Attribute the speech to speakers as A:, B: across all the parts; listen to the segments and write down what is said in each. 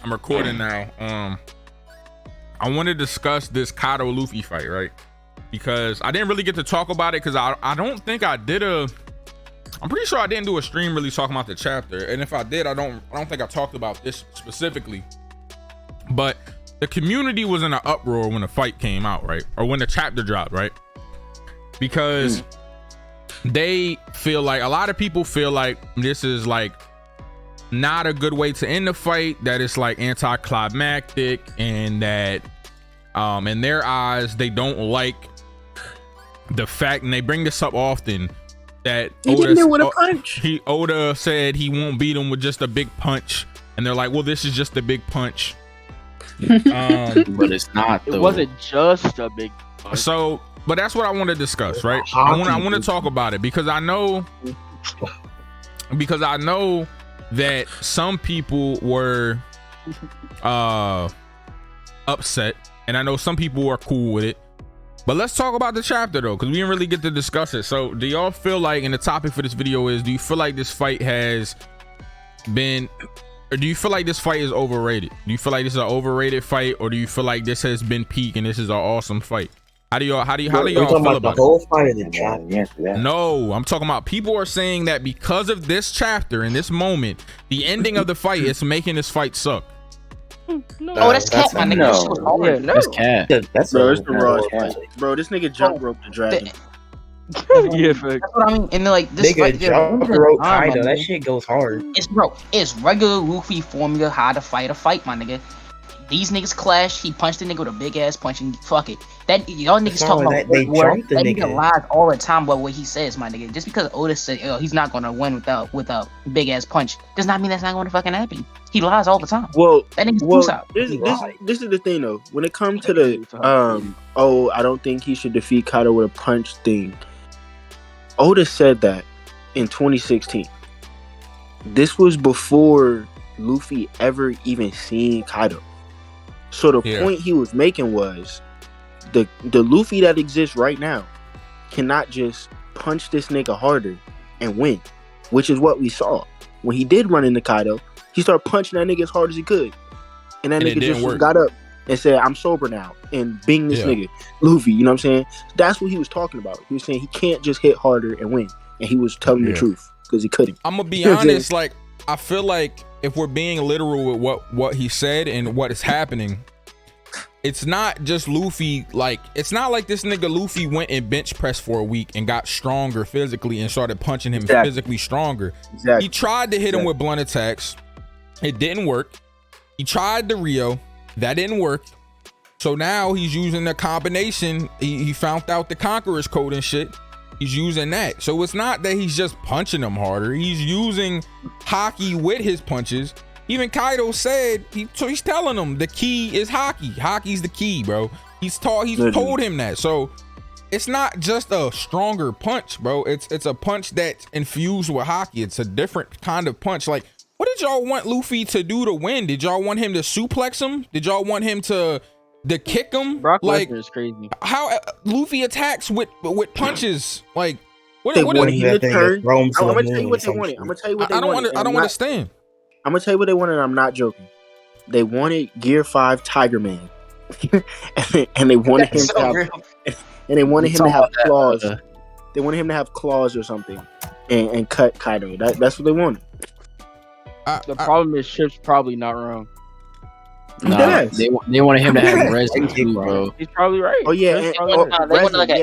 A: I'm recording now. I want to discuss this Kaido Luffy fight, right? Because I didn't really get to talk about it because I don't think I did I'm pretty sure I didn't do a stream really talking about the chapter, and if I did, I don't think I talked about this specifically. But the community was in an uproar when the fight came out, right? Or when the chapter dropped, right? Because they feel like, a lot of people feel like this is like not a good way to end the fight, that it's like anticlimactic, and that in their eyes they don't like the fact, and they bring this up often, that Oda said he won't beat him with just a big punch, and they're like, well, this is just a big punch.
B: But it's not though.
C: It wasn't just a big punch.
A: So but that's what I want to discuss, right? I want to talk about it because I know that some people were upset, and I know some people were cool with it. But let's talk about the chapter though, because we didn't really get to discuss it. So do y'all feel like, and the topic for this video is, do you feel like this fight has been, or do you feel like this fight is overrated? Do you feel like this is an overrated fight, or do you feel like this has been peak and this is an awesome fight? How do y'all feel about
D: the whole fight in the chapter?
A: No, I'm talking about, people are saying that because of this chapter and this moment, the ending of the fight is making this fight suck.
E: No. Oh, that's cat, my nigga.
B: No.
E: Yeah, no.
B: That's cat.
D: That's
C: Bro, it's the raw fight. Bro, this nigga jump rope the dragon.
E: Yeah, that's what I mean. And like this
D: nigga
E: fight,
D: jump rope Kaido, that shit goes hard.
E: It's regular Luffy formula how to fight a fight, my nigga. These niggas clash. He punched the nigga with a big ass punch, and fuck it. That y'all niggas talking about
D: they jumped the
E: that
D: nigga.
E: nigga lies all the time about what he says, my nigga. Just because Oda said he's not gonna win with a big ass punch does not mean that's not gonna fucking happen. He lies all the time.
C: Well,
E: that nigga's
C: this is the thing though. When it comes to the I don't think he should defeat Kaido with a punch thing. Oda said that in 2016. This was before Luffy ever even seen Kaido. So the point he was making was the Luffy that exists right now cannot just punch this nigga harder and win, which is what we saw. When he did run into Kaido, he started punching that nigga as hard as he could. And that nigga just got up and said, I'm sober now, and bing this nigga. Luffy, you know what I'm saying? That's what he was talking about. He was saying he can't just hit harder and win. And he was telling the truth because he couldn't.
A: I'm gonna be honest, like, I feel like if we're being literal with what he said and what is happening, it's not just Luffy. Like, it's not like this nigga Luffy went and bench pressed for a week and got stronger physically and started punching him physically stronger. He tried to hit him with blunt attacks. It didn't work. He tried the Rio. That didn't work. So now he's using the combination. He found out the Conqueror's code and shit. He's using that. So it's not that he's just punching them harder. He's using hockey with his punches. Even Kaido said, he's telling him the key is hockey. Hockey's the key, bro. He's told him that. So it's not just a stronger punch, bro. It's a punch that's infused with hockey. It's a different kind of punch. Like, what did y'all want Luffy to do to win? Did y'all want him to suplex him? Did y'all want him to kick him?
C: Brock
A: like,
C: Lesnar is crazy.
A: How Luffy attacks with punches? Like, what?
C: I'm
A: What
C: gonna tell you what they wanted.
A: I don't understand.
C: I'm gonna tell you what they wanted. And I'm not joking. They wanted Gear 5 Tiger Man, and they wanted him to have claws. They wanted him to have claws or something, and cut Kaido. That's what they wanted.
F: The problem is Chip's probably not wrong.
B: Nah, they wanted him to have resin too, bro.
F: He's probably right.
C: Oh yeah,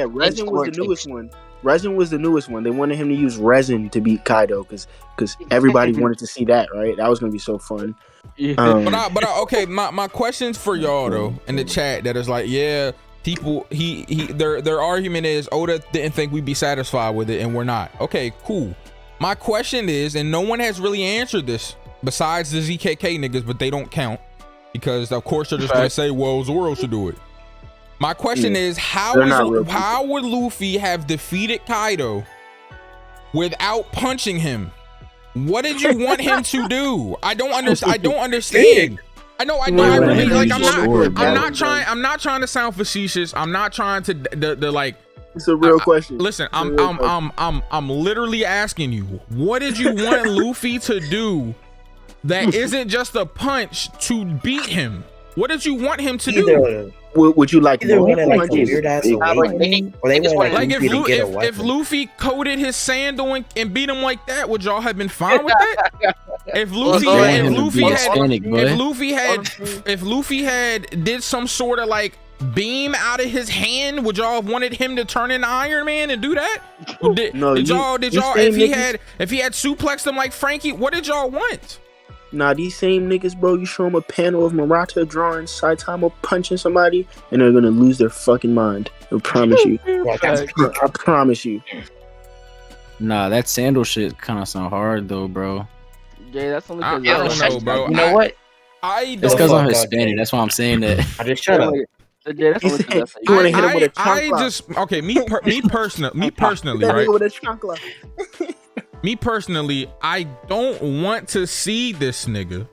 C: resin was the newest one. Resin was the newest one. They wanted him to use resin to beat Kaido because everybody wanted to see that, right? That was gonna be so fun.
A: Okay, my questions for y'all though in the chat that is like, yeah, people, their argument is Oda didn't think we'd be satisfied with it, and we're not. Okay, cool. My question is, and no one has really answered this besides the ZKK niggas, but they don't count because of course they're just gonna say, well, Zoro should do it. My question is, how would Luffy have defeated Kaido without punching him? What did you want him to do? I don't understand. I really, like, I'm not trying to sound facetious. I'm not trying to like.
C: It's a real question.
A: Listen, I'm literally asking you, what did you want Luffy to do that isn't just a punch to beat him? What did you want him to do?
D: Either,
C: Would you like
D: either
C: more
D: want to like
C: punches?
D: weird ass
E: Like,
D: awakening, or they want like
A: Like
D: Luffy to get a
A: if
D: weapon.
A: Luffy coated his sandal and beat him like that, would y'all have been fine with that? If Luffy had did some sort of like beam out of his hand, would y'all have wanted him to turn into Iron Man and do that? Did y'all if he had suplexed him like Frankie, what did y'all want?
C: Nah, these same niggas, bro, you show them a panel of Murata drawing Saitama punching somebody, and they're gonna lose their fucking mind. I promise you. I promise you.
B: Nah, that sandal shit kind of sound hard though, bro.
F: Yeah, that's only
A: I
F: because
A: don't know, bro.
D: You know what?
A: I
B: It's
A: don't.
B: because I'm Hispanic. That's why I'm saying that.
D: I just shut up.
F: Yeah, that's only because
C: You wanna hit him with a chancla.
A: Me personally,
C: That
A: right?
C: nigga with a chancla.
A: Me personally, I don't want to see this nigga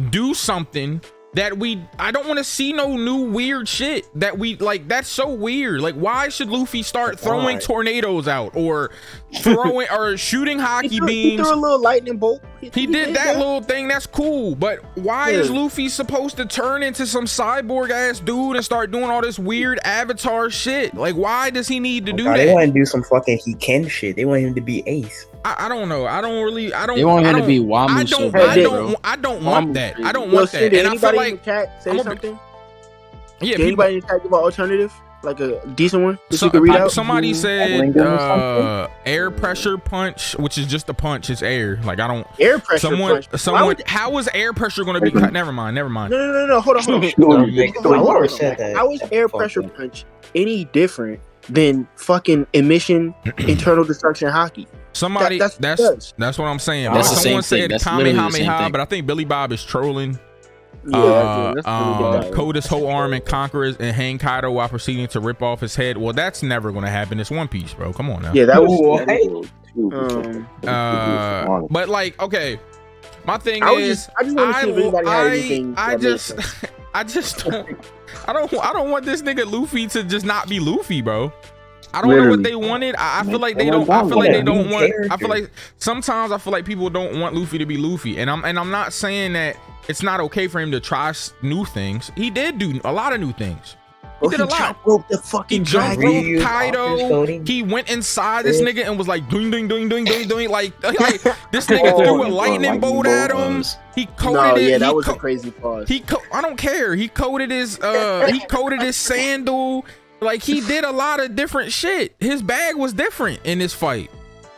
A: do something that I don't want to see no new weird shit that we like. That's so weird. Like, why should Luffy start throwing tornadoes out or throwing or shooting hockey beams?
C: He threw a little lightning bolt.
A: He did that little thing. That's cool. But why is Luffy supposed to turn into some cyborg ass dude and start doing all this weird avatar shit? Like, why does he need to do that?
D: They want to do some fucking he can shit. They want him to be Ace.
A: I don't know. I don't.
B: They want him to be Wano so bad, bro.
A: I don't want that. I don't want that. And I feel like
C: in the chat say something.
A: Yeah,
C: Did anybody in the chat give an alternative, like a decent one that you could read out?
A: Somebody said air pressure punch, which is just a punch. It's air. Like I don't.
C: Air pressure punch.
A: Someone. How is air pressure going to be cut? Never mind.
C: No. Hold on. How is air pressure punch any different than fucking emission internal destruction hockey?
A: Somebody. That's what I'm saying.
B: That's the
A: someone
B: same
A: said
B: thing. That's literally the same
A: Kamehameha,
B: thing.
A: but I think Billy Bob is trolling.
C: Yeah,
A: coat his whole arm and conquer it and hang Kaido while proceeding to rip off his head. Well, that's never gonna happen. It's One Piece, bro. Come on now.
C: Yeah, that was.
A: But like, okay, my thing
C: I
A: is,
C: just want to see if anybody had anything.
A: I don't want this nigga Luffy to just not be Luffy, bro. I don't know what they wanted. I feel like they don't. I feel like they don't want. I feel like sometimes I feel like people don't want Luffy to be Luffy, and I'm not saying that it's not okay for him to try new things. He did do a lot of new things. He did a lot.
C: Jump rope the fucking
A: Jump
C: dragon.
A: rope Kaido. He went inside this nigga and was like doing. Like this nigga threw a lightning bolt at him. He coated it.
C: Yeah, that was a crazy pause.
A: I don't care. He coated his sandal. Like he did a lot of different shit. His bag was different in this fight.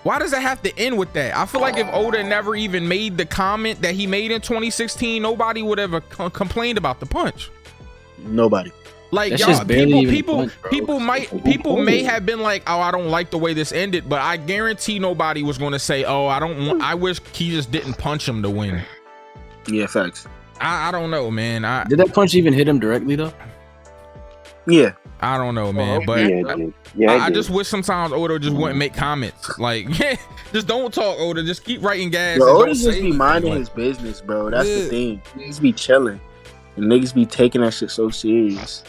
A: Why does it have to end with that? I feel like if Oda never even made the comment that he made in 2016, nobody would ever complained about the punch.
C: Nobody.
A: Like
B: That's
A: y'all,
B: just barely even punch, bro.
A: people may have been like, oh, I don't like the way this ended, but I guarantee nobody was going to say, oh, I wish he just didn't punch him to win.
C: Yeah, facts.
A: I don't know, man.
B: Did that punch even hit him directly though?
C: Yeah.
A: I don't know, man, but I just wish sometimes Oda just wouldn't make comments. Like, just don't talk, Oda. Just keep writing gas.
C: Oda just be minding his business, bro. That's the thing. He just be chilling, and niggas be taking that shit so serious.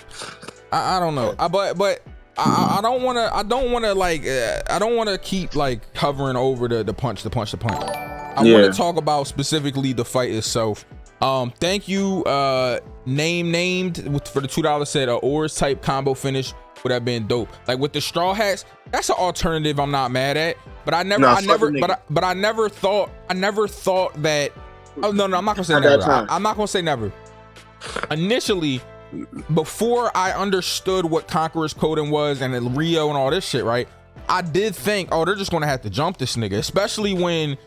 A: I don't know, but I don't want to like I don't want to keep like covering over the punch. I want to talk about specifically the fight itself. Thank you, named for the $2 said Oars type combo finish would have been dope. Like with the straw hats, that's an alternative I'm not mad at. But I never thought that. Oh no, I'm not gonna say never. I'm not gonna say never. Initially, before I understood what Conqueror's coding was and then Rio and all this shit, right? I did think, oh, they're just gonna have to jump this nigga, especially when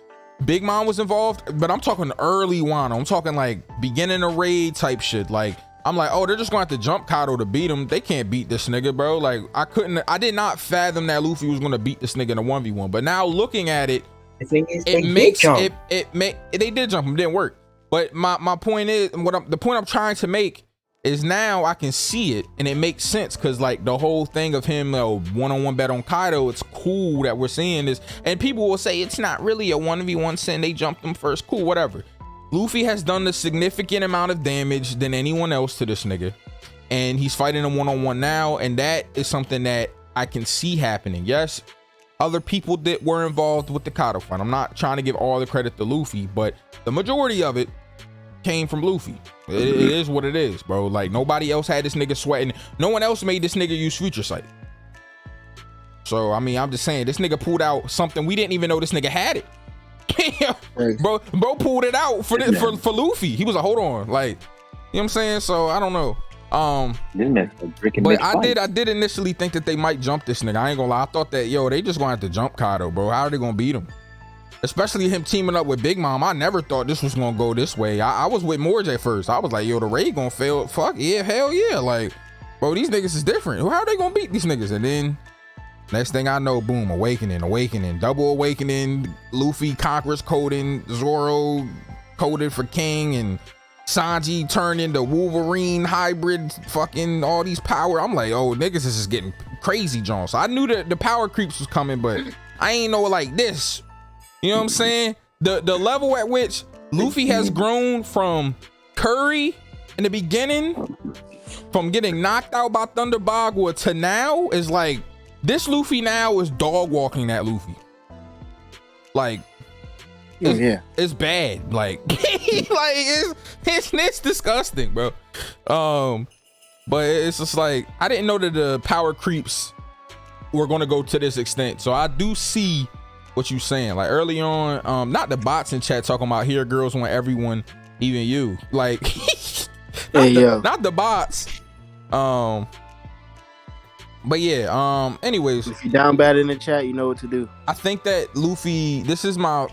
A: Big Mom was involved. But I'm talking early Wano. I'm talking like beginning of raid type shit. Like I'm like, oh, they're just gonna have to jump Kaido to beat him. They can't beat this nigga, bro. Like I did not fathom that Luffy was gonna beat this nigga in a 1v1. But now looking at it,
D: the thing is,
A: they did jump him, didn't work. But my point is, the point I'm trying to make is now I can see it and it makes sense, because like the whole thing of him one-on-one bet on Kaido, it's cool that we're seeing this, and people will say it's not really a 1v1 sin, they jumped him first, cool, whatever. Luffy has done a significant amount of damage than anyone else to this nigga, and he's fighting a one-on-one now, and that is something that I can see happening. Yes, other people that were involved with the Kaido fight. I'm not trying to give all the credit to Luffy, but the majority of it came from Luffy. It is what it is, bro. Like, nobody else had this nigga sweating. No one else made this nigga use Future Sight. So, I mean, I'm just saying, this nigga pulled out something we didn't even know this nigga had it. bro pulled it out for Luffy. He was like, hold on, like, you know what I'm saying? So I don't know. But I did initially think that they might jump this nigga. I ain't gonna lie. I thought that, yo, they just gonna have to jump Kaido, bro. How are they gonna beat him? Especially him teaming up with Big Mom. I never thought this was gonna go this way. I was with Morge at first. I was like, yo, the raid gonna fail. Fuck yeah, hell yeah. Like, bro, these niggas is different. How are they gonna beat these niggas? And then next thing I know, boom, awakening, double awakening, Luffy conquers coding, Zoro coded for King, and Sanji turned into Wolverine hybrid, fucking all these power. I'm like, oh, niggas, this is getting crazy, John. So I knew that the power creeps was coming, but I ain't know it like this. You know what I'm saying? The level at which Luffy has grown from Curry in the beginning, from getting knocked out by Thunder Bagua to now, is like, this Luffy now is dog walking that Luffy. Like, it's bad. Like, it's disgusting, bro. But it's just like, I didn't know that the power creeps were gonna go to this extent. So I do see what you saying. Like, early on, not the bots in chat talking about here girls want everyone, even you. Like, not the bots. But yeah, anyways,
C: if you down bad in the chat, you know what to do.
A: I think that Luffy, this is one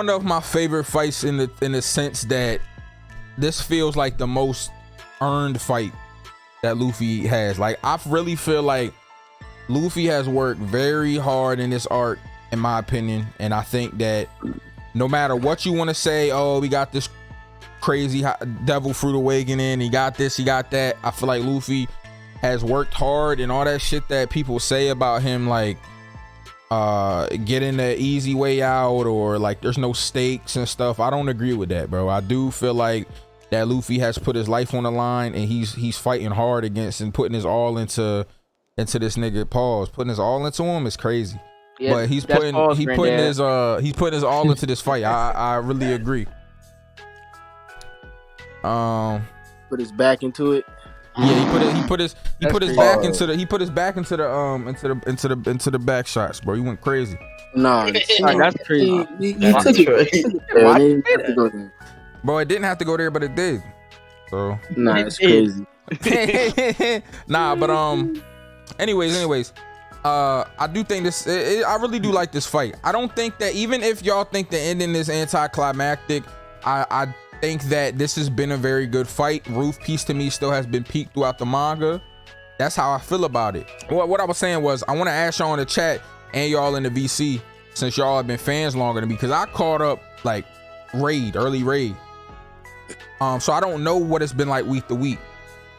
A: of my favorite fights in the sense that this feels like the most earned fight that Luffy has. Like, I really feel like Luffy has worked very hard in this arc, in my opinion, and I think that no matter what you want to say, oh, we got this crazy devil fruit awakening, he got this, he got that, I feel like Luffy has worked hard, and all that shit that people say about him, like getting the easy way out, or like there's no stakes and stuff, I don't agree with that, bro. I do feel like that Luffy has put his life on the line, and he's fighting hard against and putting his all into this nigga. Putting his all into him is crazy. Yeah, but he's putting his all into this fight. I really agree.
C: Put his back into it.
A: Yeah, he put his back into the back shots, bro. He went crazy.
C: Nah,
F: that's crazy.
A: Bro, it didn't have to go there, but it did. So
C: nah, it's crazy.
A: Nah, but anyways, I do think this. I really do like this fight. I don't think that, even if y'all think the ending is anticlimactic, I think that this has been a very good fight. Roof Piece to me still has been peaked throughout the manga. That's how I feel about it. What I was saying was, I want to ask y'all in the chat and y'all in the VC, since y'all have been fans longer than me, because I caught up like early raid. So I don't know what it's been like week to week.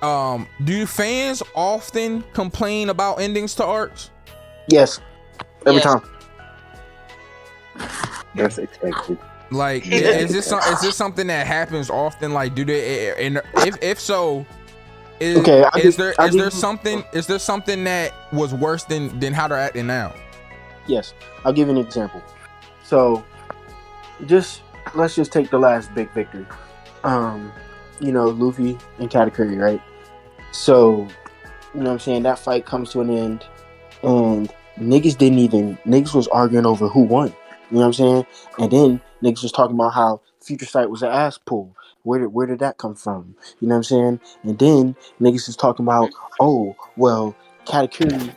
A: Do fans often complain about endings to arcs?
C: Yes, every time.
D: That's expected.
A: Like, is this something that happens often? Like, do they? And if so, is there something that was worse than how they're acting now?
C: Yes, I'll give you an example. So, let's just take the last big victory. Luffy and Katakuri, right? So, you know what I'm saying, that fight comes to an end, and niggas was arguing over who won. You know what I'm saying? And then niggas was talking about how Future Sight was an ass pull. Where did that come from? You know what I'm saying? And then niggas was talking about, oh, well, Katakuri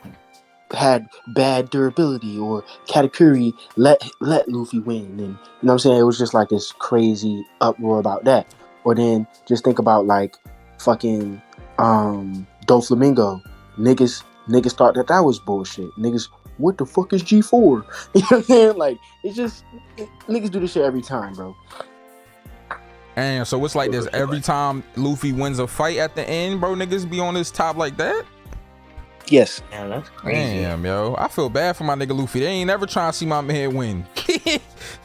C: had bad durability, or Katakuri let Luffy win. And you know what I'm saying? It was just like this crazy uproar about that. Or then just think about like fucking Doflamingo. Niggas thought that was bullshit. Niggas, what the fuck is G4? You know what I'm saying? Like, it's just niggas do this shit every time, bro.
A: And so it's like this every time Luffy wins a fight at the end, bro. Niggas be on his top like that.
C: Yes.
D: Yeah, that's crazy.
A: Damn, yo, I feel bad for my nigga Luffy. They ain't never trying to see my man win.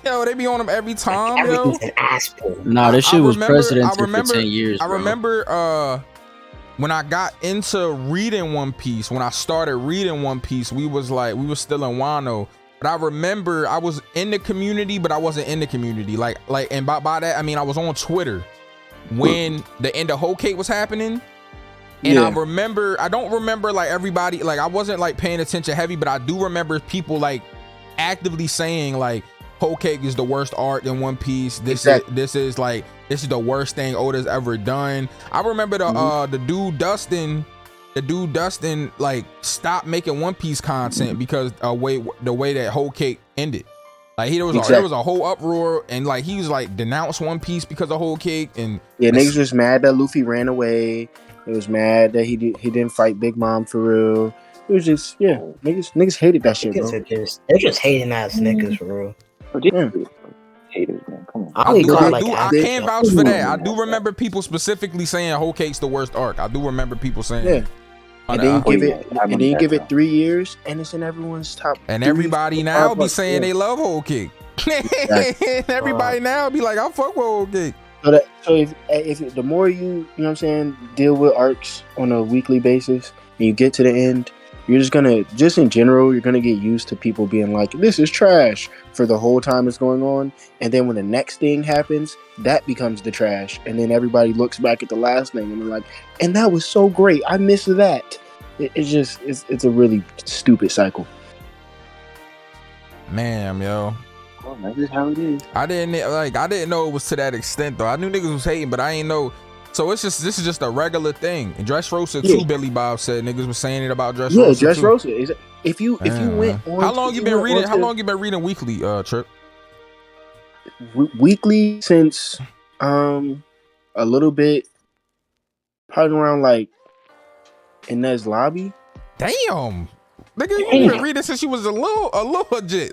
A: Yo, they be on him every time,
D: like,
A: yo.
D: An ass pull.
B: Nah, this shit was precedent for 10 years.
A: I remember when I got into reading One Piece, when I started reading One Piece, we was still in Wano. But I remember I was in the community, but I wasn't in the community. And by that I mean I was on Twitter when the end of Whole Cake was happening. And I don't remember like everybody, like I wasn't like paying attention heavy, but I do remember people like actively saying like Whole Cake is the worst arc in One Piece. This is the worst thing Oda's ever done. I remember the dude Dustin like stopped making One Piece content because the way that Whole Cake ended. Like there was a whole uproar, and like he was like denounced One Piece because of Whole Cake, and
C: niggas was mad that Luffy ran away. It was mad that he didn't fight Big Mom for real. It was just niggas hated that shit, bro.
G: They're just hating ass niggas for real.
D: Haters, man. Come on.
A: I can't vouch for that. I do remember people specifically saying Whole Cake's the worst arc. I do remember people saying
C: that. And then you give it 3 years, and it's in everyone's top.
A: And everybody now be saying they love Whole Cake. Everybody now be like, I fuck with Whole Cake.
C: So if the more you know what I'm saying, deal with arcs on a weekly basis, and you get to the end, you're just in general, you're gonna get used to people being like, this is trash for the whole time it's going on. And then when the next thing happens, that becomes the trash. And then everybody looks back at the last thing and they're like, and that was so great. I missed that. It's a really stupid cycle.
A: Man, yo.
D: Well, that's just how it is.
A: I didn't know it was to that extent though. I knew niggas was hating, but I ain't know. So this is just a regular thing. And Dressrosa too, Billy Bob said niggas was saying it about Dressrosa.
C: Yeah, Dressrosa. If you went on,
A: how long you been reading weekly, Trip?
C: Weekly since a little bit, probably around like Inez Lobby.
A: Damn. Nigga, you been reading since you was a little jit.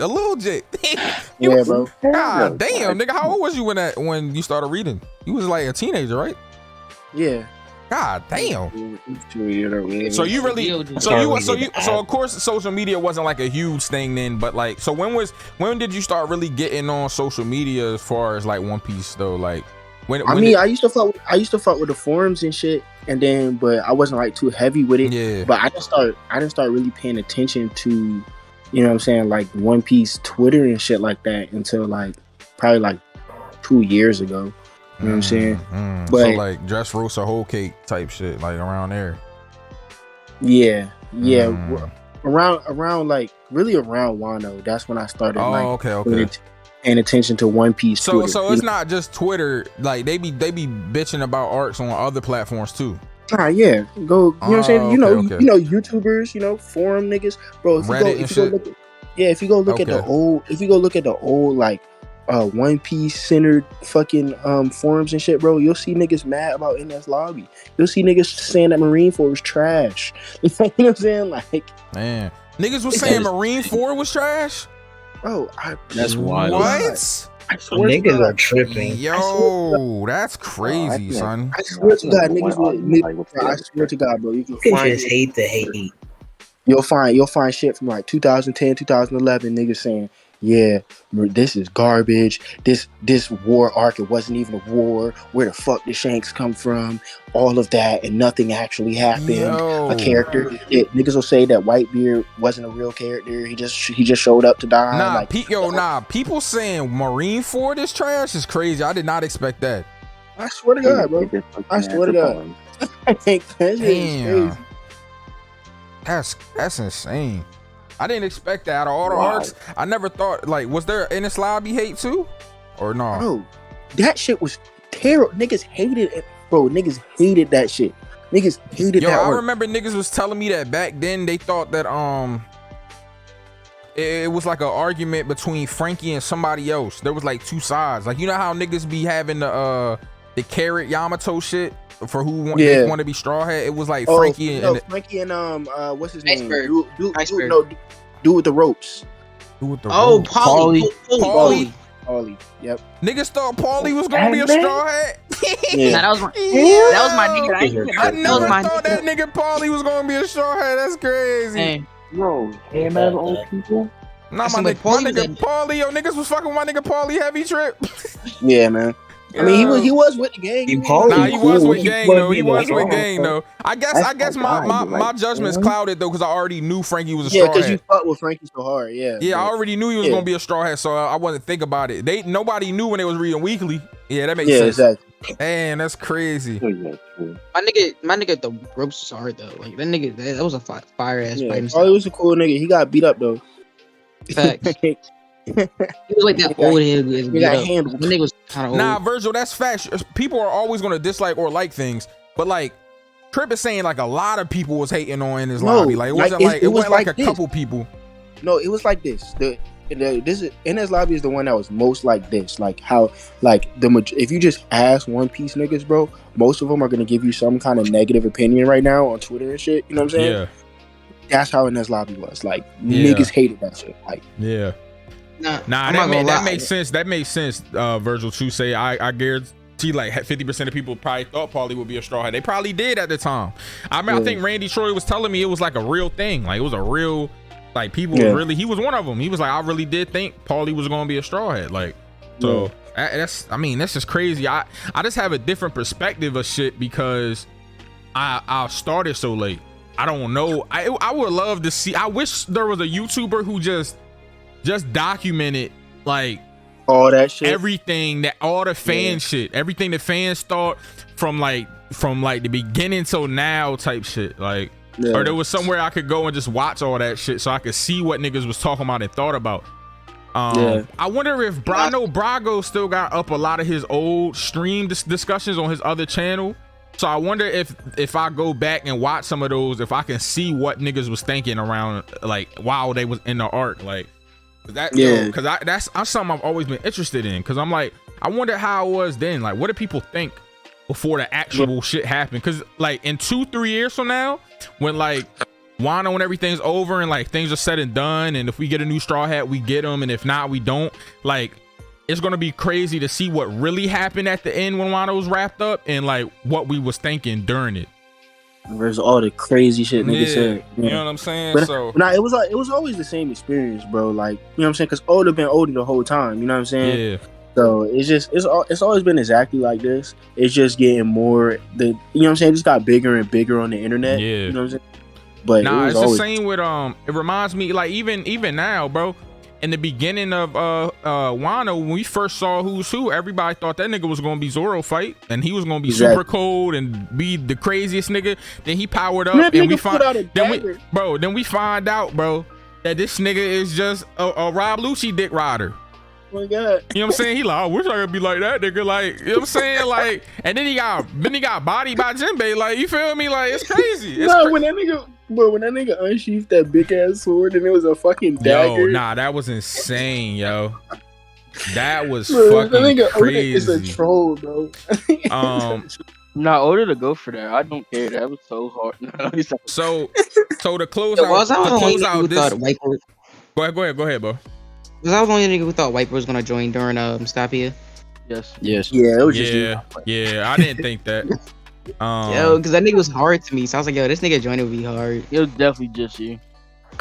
C: Yeah, bro.
A: God damn, nigga, how old was you when you started reading? You was like a teenager, right?
C: Yeah.
A: God damn. So you really, so of course social media wasn't like a huge thing then, but like, so when did you start really getting on social media as far as like One Piece though? Like, I
C: used to fuck with the forums and shit, and then but I wasn't like too heavy with it.
A: Yeah.
C: But I didn't start really paying attention to, you know what I'm saying, like One Piece Twitter and shit like that until like probably like 2 years ago. You know what I'm saying? But
A: so like Dressrosa Whole Cake type shit, like around there.
C: Yeah. Around like really around Wano. That's when I started paying attention to One Piece.
A: So
C: Twitter.
A: So it's not just Twitter. Like they be bitching about arcs on other platforms too.
C: Yeah. Go. You know what I'm saying? You know YouTubers. Forum niggas, bro. If you go look at the old like One Piece centered fucking forums and shit, bro, you'll see niggas mad about NS Lobby. You'll see niggas saying that Marineford was trash. You know what I'm saying? Like,
A: man, niggas was saying Marineford was trash.
C: Bro,
B: that's wild.
A: What?
G: Niggas are tripping.
A: Yo, that's crazy, son.
C: I swear to God, I swear to God, bro. You can
G: just hate the hate.
C: You'll find shit from like 2010, 2011, niggas saying, yeah, this is garbage. This war arc, it wasn't even a war. Where the fuck did Shanks come from? All of that, and nothing actually happened.
A: Yo.
C: A character. Niggas will say that Whitebeard wasn't a real character. He just showed up to die.
A: People saying Marineford is trash is crazy. I did not expect that.
C: I swear to God, bro. I swear to God. I think that shit is crazy.
A: That's insane. I didn't expect that out of all the arcs. I never thought, like, was there Ines Lobby hate too? Or no?
C: Bro, that shit was terrible. Niggas hated it. Bro, niggas hated that shit. Niggas hated that
A: I
C: arc.
A: remember niggas was telling me that back then they thought that it was like an argument between Frankie and somebody else. There was like two sides. Like, you know how niggas be having the carrot Yamato shit for who want to be Straw Hat? It was like Frankie and
C: Frankie and what's his name?
E: Iceberg.
C: Dude with the ropes.
E: Paulie. Yep.
A: Niggas thought Paulie was gonna be a Straw Hat.
E: Yeah. That was my nigga.
A: I never thought that nigga Paulie was gonna be a Straw Hat. That's crazy.
E: Hey.
D: Bro, him and old people.
A: Nah, my nigga Paulie, yo, niggas was fucking with my nigga Paulie Heavy Trip.
C: Yeah, man. I mean, he was with the gang.
G: He probably
A: Nah, he was
G: cool.
A: with
G: He
A: gang
G: wasn't
A: though. He
G: being
A: was with
G: wrong.
A: gang though. I guess my judgment's clouded though because I already knew Frankie was a
C: Yeah,
A: straw
C: because you
A: hat.
C: fucked with Frankie so hard. Yeah.
A: Yeah, I
C: but-
A: already knew he was
C: yeah.
A: gonna be a straw hat, so I wasn't think about it. Nobody knew when they was reading weekly. Yeah, that makes
C: Yeah,
A: sense.
C: exactly.
A: Man, that's crazy.
D: Oh, yeah, true.
E: My nigga, the ropes was hard though. Like that nigga, that was a fire ass
C: Yeah.
E: fight. and
C: Oh, he
E: stuff.
C: was a cool nigga. He got beat up though.
E: Facts. He was like that old head.
C: He got handled.
E: That nigga was kind of old.
A: Nah, Virgil, that's facts. People are always gonna dislike or like things, but like Trip is saying like a lot of people was hating on in his
C: No,
A: lobby. Like it
C: like,
A: wasn't
C: it-
A: like
C: it
A: it
C: was
A: wasn't like
C: like
A: a
C: this.
A: couple people.
C: No, it was like this. This is Inez Lobby is the one that was most like this. Like how if you just ask One Piece niggas, bro, most of them are gonna give you some kind of negative opinion right now on Twitter and shit. You know what I'm saying?
A: Yeah,
C: That's how Inez Lobby was. Like
A: Yeah.
C: niggas hated that shit. Like
A: yeah.
E: Nah,
A: Nah,
E: I'm
A: that
E: not gonna lie.
A: makes sense. That makes sense. Virgil, to say I guarantee like 50% of people probably thought Paulie would be a straw hat. They probably did at the time. I mean, I think Randy Troy was telling me it was like a real thing. Like it was a real, like people was really. He was one of them. He was like, I really did think Paulie was gonna be a straw hat. Like, so that's just crazy. I just have a different perspective of shit because I started so late. I don't know. I would love to see. I wish there was a YouTuber who just documented like
C: all that shit.
A: everything that all the fan shit, everything the fans thought from like the beginning till now type shit. Like or there was somewhere I could go and just watch all that shit so I could see what niggas was talking about and thought about. I wonder if Brago still got up a lot of his old stream discussions on his other channel. So I wonder if I go back and watch some of those, if I can see what niggas was thinking around like while they was in the arc. Like because that's something I've always been interested in. Because I'm like, I wonder how it was then. Like, what did people think before the actual shit happened? Because like in 2-3 years from now, when like Wano and everything's over and like things are said and done, and if we get a new straw hat, we get them, and if not, we don't. Like, it's gonna be crazy to see what really happened at the end when Wano was wrapped up, and like what we was thinking during it.
C: There's all the crazy shit niggas said.
A: You know what I'm saying?
C: But
A: So
C: it was always the same experience, bro. Like, you know what I'm saying? Because Oda been older the whole time. You know what I'm saying?
A: yeah.
C: So it's always been exactly like this. It's just getting more you know what I'm saying? It just got bigger and bigger on the internet.
A: Yeah.
C: You know what I'm saying? But
A: Nah,
C: it
A: it's
C: was always
A: the same with it reminds me like even now, bro. In the beginning of Wano, when we first saw Who's Who, everybody thought that nigga was gonna be Zoro fight, and he was gonna be super cold and be the craziest nigga. Then he powered up, and we find then we find out, bro, that this nigga is just a Rob Lucci dick rider.
C: Oh my God.
A: You know what I'm saying? He like, I wish I could be like that nigga. Like, you know what I'm saying? Like, and then he got bodied by Jinbei. Like, you feel me? Like, it's crazy.
C: When that nigga unsheathed that big ass sword and it was a fucking dagger.
A: Yo, nah, that was insane, yo. That was fucking crazy.
C: It's a troll, bro.
F: Nah, Oda to go for that. I don't care. That was so hard.
A: So to close out this. Go ahead, bro.
E: Was I the only nigga who thought Wiper was gonna join during Stopia?
F: Yes.
C: Yeah, it was just
A: I didn't think that.
E: Yo, because that nigga was hard to me, so I was like, yo, this nigga joining would be hard.
F: It was definitely just you.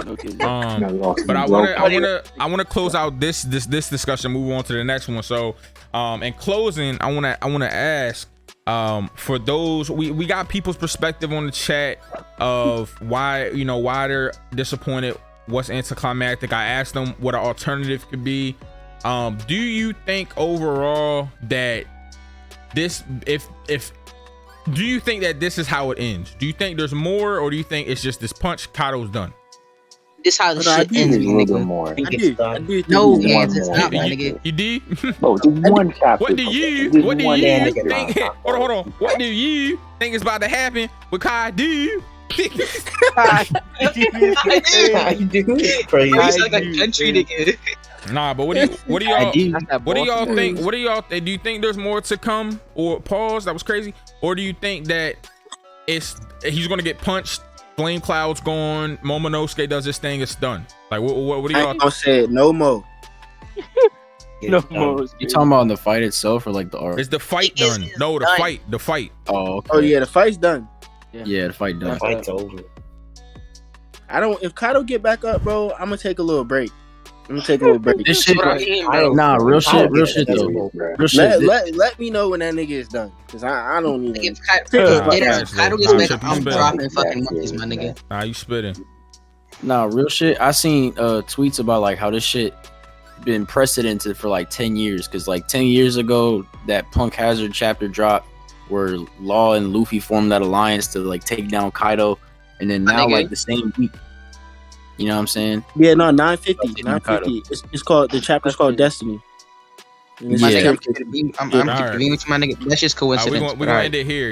F: Okay.
A: But I wanna close out this discussion. Move on to the next one. So, in closing, I wanna ask, for those we got people's perspective on the chat of why they're disappointed. What's anticlimactic? I asked them what an alternative could be. Do you think overall that this, do you think that this is how it ends? Do you think there's more, or do you think it's just this punch, Kaido's done?
E: This how the shit ends,
D: a little bit
E: nigga.
D: more.
C: I do.
E: No,
D: One
E: hands, it's
D: more.
E: not, my nigga.
A: You did?
D: Bro, just one chapter.
A: What do you think? Hold on. What do you think is about to happen with Kaido?
G: I do. Crazy.
E: He's like a country nigga.
A: Nah, but what do y'all think? Do you think there's more to come? Or pause? That was crazy. Or do you think that he's gonna get punched? Flame clouds gone. Momonosuke does this thing. It's done. Like what do y'all?
C: I ain't gonna say it no more.
F: No more.
B: You talking about the fight itself or like the arc?
A: Is the fight done? No, the fight.
B: Oh, okay.
C: Oh yeah, the fight's done.
B: Yeah, the fight done.
G: The fight's over.
C: If Kaido get back up, bro, I'm gonna take a little break. Let me take a little break.
B: This shit,
F: What I mean, bro.
B: nah, real
D: I
B: shit,
D: don't
B: real
D: get
B: shit
D: that
B: though.
D: shit, bro.
B: Real shit.
C: Let me know when that nigga is done, cause I don't need
E: If
C: it.
E: Kaido gets
A: Nah,
E: back,
A: Chip, you
E: I'm
A: spitting.
E: dropping fucking monkeys, my nigga.
A: Nah, you spitting.
B: Nah, real shit. I seen tweets about like how this shit been precedented for like 10 years. Cause like 10 years ago, that Punk Hazard chapter dropped where Law and Luffy formed that alliance to like take down Kaido. And then now,
E: nigga.
B: like the same week, you know what I'm saying?
C: Yeah, no, 950. It's called the chapter's called Destiny. And it's
E: My
B: Yeah.
E: nigga,
C: just-
E: I'm
A: Alright.
E: agreeing with you, my nigga. That's just
A: We're
E: coincidence.
A: gonna
E: but alright.
A: end it here.